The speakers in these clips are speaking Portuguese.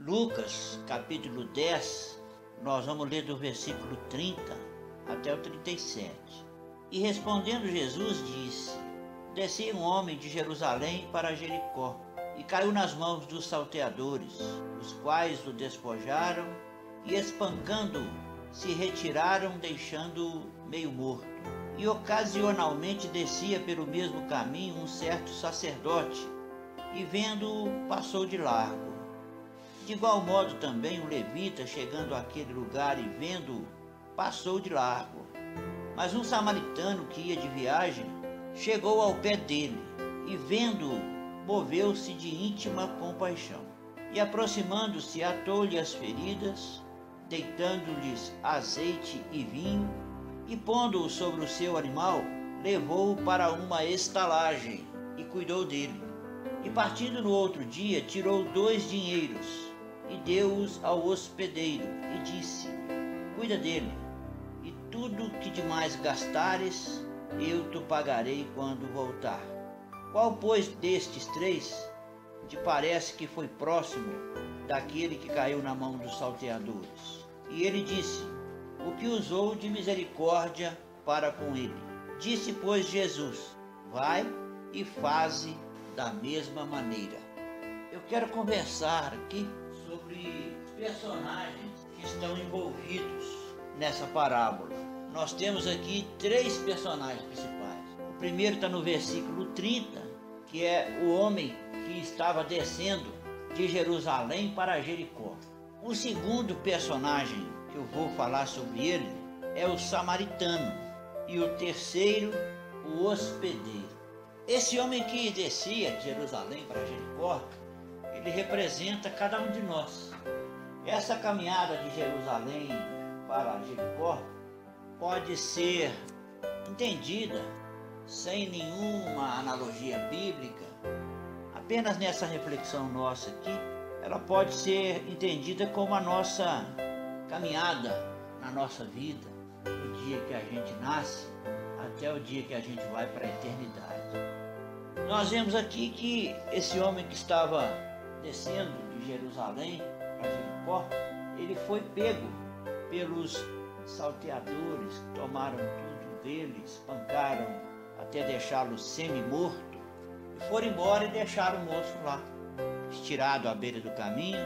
Lucas, capítulo 10, nós vamos ler do versículo 30 até o 37. E respondendo Jesus disse: Descia um homem de Jerusalém para Jericó, e caiu nas mãos dos salteadores, os quais o despojaram, e espancando-o, se retiraram, deixando-o meio morto. E ocasionalmente descia pelo mesmo caminho um certo sacerdote, e vendo-o, passou de largo. De igual modo também um levita, chegando àquele lugar e vendo-o, passou de largo. Mas um samaritano que ia de viagem, chegou ao pé dele, e vendo-o, moveu-se de íntima compaixão. E aproximando-se, atou-lhe as feridas, deitando-lhes azeite e vinho, e pondo-o sobre o seu animal, levou-o para uma estalagem, e cuidou dele. E partindo no outro dia, tirou 2 dinheiros, e deu-os ao hospedeiro, e disse: Cuida dele, e tudo que demais gastares, eu te pagarei quando voltar. Qual, pois, destes 3 te parece que foi próximo daquele que caiu na mão dos salteadores? E ele disse: O que usou de misericórdia para com ele. Disse, pois, Jesus: Vai e faze da mesma maneira. Eu quero conversar aqui sobre personagens que estão envolvidos nessa parábola. Nós temos aqui 3 personagens principais. O primeiro está no versículo 30, que é o homem que estava descendo de Jerusalém para Jericó. O segundo personagem que eu vou falar sobre ele é o samaritano. E o terceiro, o hospedeiro. Esse homem que descia de Jerusalém para Jericó, ele representa cada um de nós. Essa caminhada de Jerusalém para Jericó pode ser entendida sem nenhuma analogia bíblica. Apenas nessa reflexão nossa aqui, ela pode ser entendida como a nossa caminhada na nossa vida, do dia que a gente nasce até o dia que a gente vai para a eternidade. Nós vemos aqui que esse homem que estava descendo de Jerusalém para Jericó, ele foi pego pelos salteadores, que tomaram tudo dele, espancaram até deixá-lo semi-morto, e foram embora e deixaram o moço lá, estirado à beira do caminho,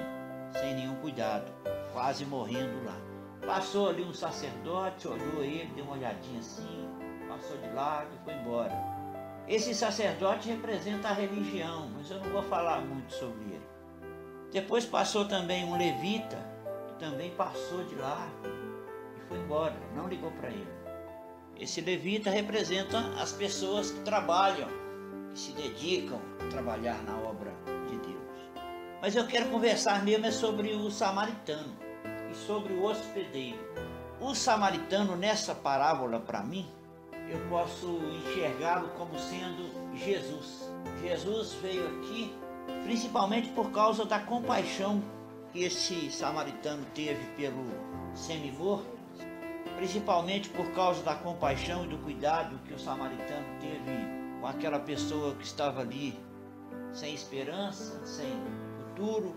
sem nenhum cuidado, quase morrendo lá. Passou ali um sacerdote, olhou ele, deu uma olhadinha assim, passou de lado e foi embora. Esse sacerdote representa a religião, mas eu não vou falar muito sobre ele. Depois passou também um levita, que também passou de largo e foi embora, não ligou para ele. Esse levita representa as pessoas que trabalham, que se dedicam a trabalhar na obra de Deus. Mas eu quero conversar mesmo sobre o samaritano e sobre o hospedeiro. O samaritano, nessa parábola, para mim, eu posso enxergá-lo como sendo Jesus. Jesus veio aqui principalmente por causa da compaixão que esse samaritano teve pelo semi-morto, principalmente por causa da compaixão e do cuidado que o samaritano teve com aquela pessoa que estava ali sem esperança, sem futuro,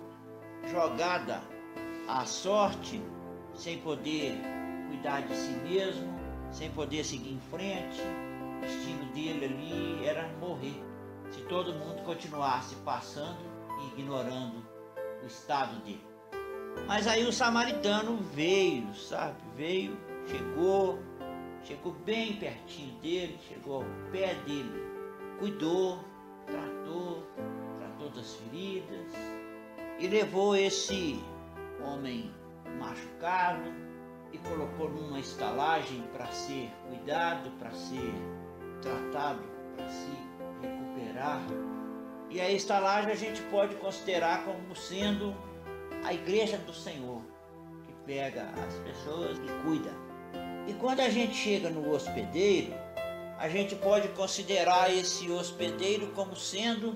jogada à sorte, sem poder cuidar de si mesmo, sem poder seguir em frente. O destino dele ali era morrer, se todo mundo continuasse passando e ignorando o estado dele. Mas aí o samaritano veio, chegou bem pertinho dele, chegou ao pé dele, cuidou, tratou das feridas e levou esse homem machucado e colocou numa estalagem para ser cuidado, para ser tratado, para se recuperar. E a estalagem a gente pode considerar como sendo a igreja do Senhor, que pega as pessoas e cuida. E quando a gente chega no hospedeiro, a gente pode considerar esse hospedeiro como sendo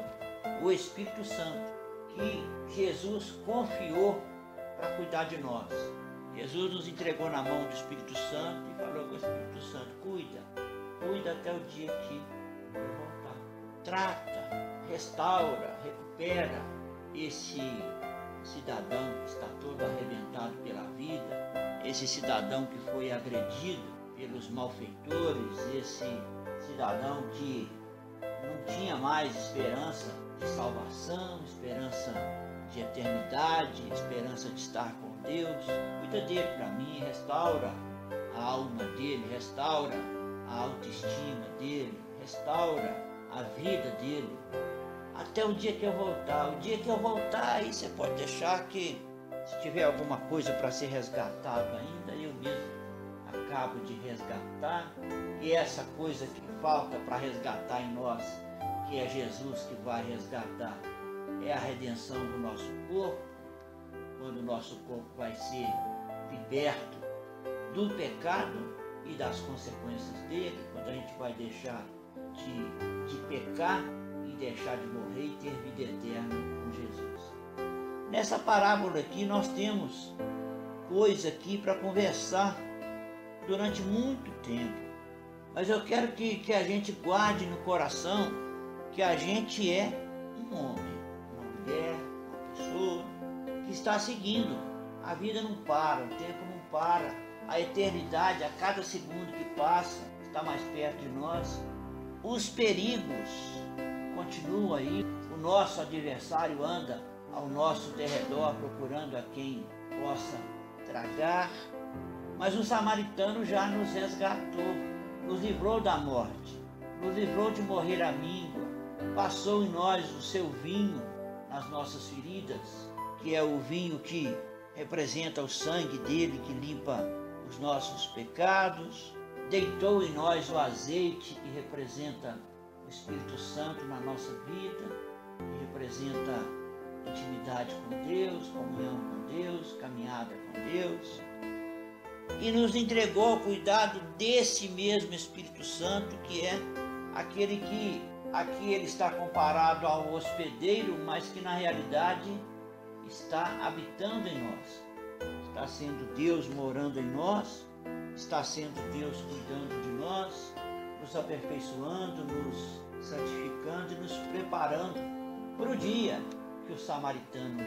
o Espírito Santo, que Jesus confiou para cuidar de nós. Jesus nos entregou na mão do Espírito Santo e falou com o Espírito Santo: cuida até o dia que eu voltar. Trata, restaura, recupera esse cidadão esse cidadão que foi agredido pelos malfeitores, esse cidadão que não tinha mais esperança de salvação, esperança de eternidade, esperança de estar com Deus. Cuida dele para mim, restaura a alma dele, restaura a autoestima dele, restaura a vida dele, até o dia que eu voltar. O dia que eu voltar, aí você pode deixar que, se tiver alguma coisa para ser resgatado ainda, eu mesmo acabo de resgatar. E essa coisa que falta para resgatar em nós, que é Jesus que vai resgatar, é a redenção do nosso corpo, quando o nosso corpo vai ser liberto do pecado e das consequências dele, quando a gente vai deixar de pecar e deixar de morrer e ter vida eterna com Jesus. Nessa parábola aqui nós temos coisa aqui para conversar durante muito tempo, mas eu quero que a gente guarde no coração que a gente é um homem, uma mulher, uma pessoa que está seguindo. A vida não para, o tempo não para, a eternidade, a cada segundo que passa, está mais perto de nós. Os perigos continuam aí, o nosso adversário anda ao nosso derredor procurando a quem possa tragar, mas o samaritano já nos resgatou, nos livrou da morte, nos livrou de morrer à míngua, passou em nós o seu vinho nas nossas feridas, que é o vinho que representa o sangue dele que limpa os nossos pecados, deitou em nós o azeite que representa o Espírito Santo na nossa vida, que representa intimidade com Deus, comunhão com Deus, caminhada com Deus, e nos entregou ao cuidado desse mesmo Espírito Santo, que é aquele que aqui ele está comparado ao hospedeiro, mas que na realidade está habitando em nós, está sendo Deus morando em nós, está sendo Deus cuidando de nós, nos aperfeiçoando, nos santificando e nos preparando para o dia que o samaritano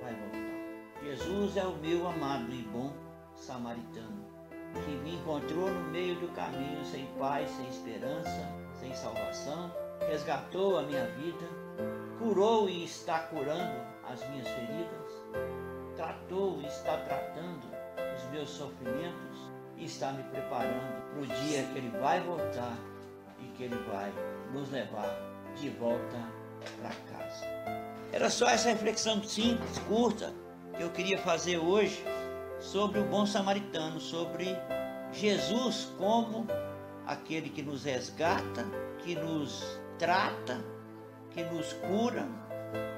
vai voltar. Jesus é o meu amado e bom samaritano, que me encontrou no meio do caminho sem paz, sem esperança, sem salvação, resgatou a minha vida, curou e está curando as minhas feridas, tratou e está tratando os meus sofrimentos e está me preparando para o dia que ele vai voltar e que ele vai nos levar de volta para casa. Era só essa reflexão simples, curta, que eu queria fazer hoje sobre o bom samaritano, sobre Jesus como aquele que nos resgata, que nos trata, que nos cura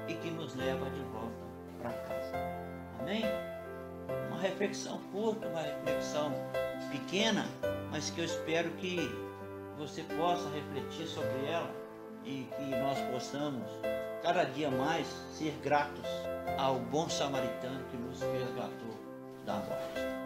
e que nos leva de volta para casa. Amém? Uma reflexão curta, uma reflexão pequena, mas que eu espero que você possa refletir sobre ela e que nós possamos cada dia mais ser gratos ao bom samaritano que nos resgatou da morte.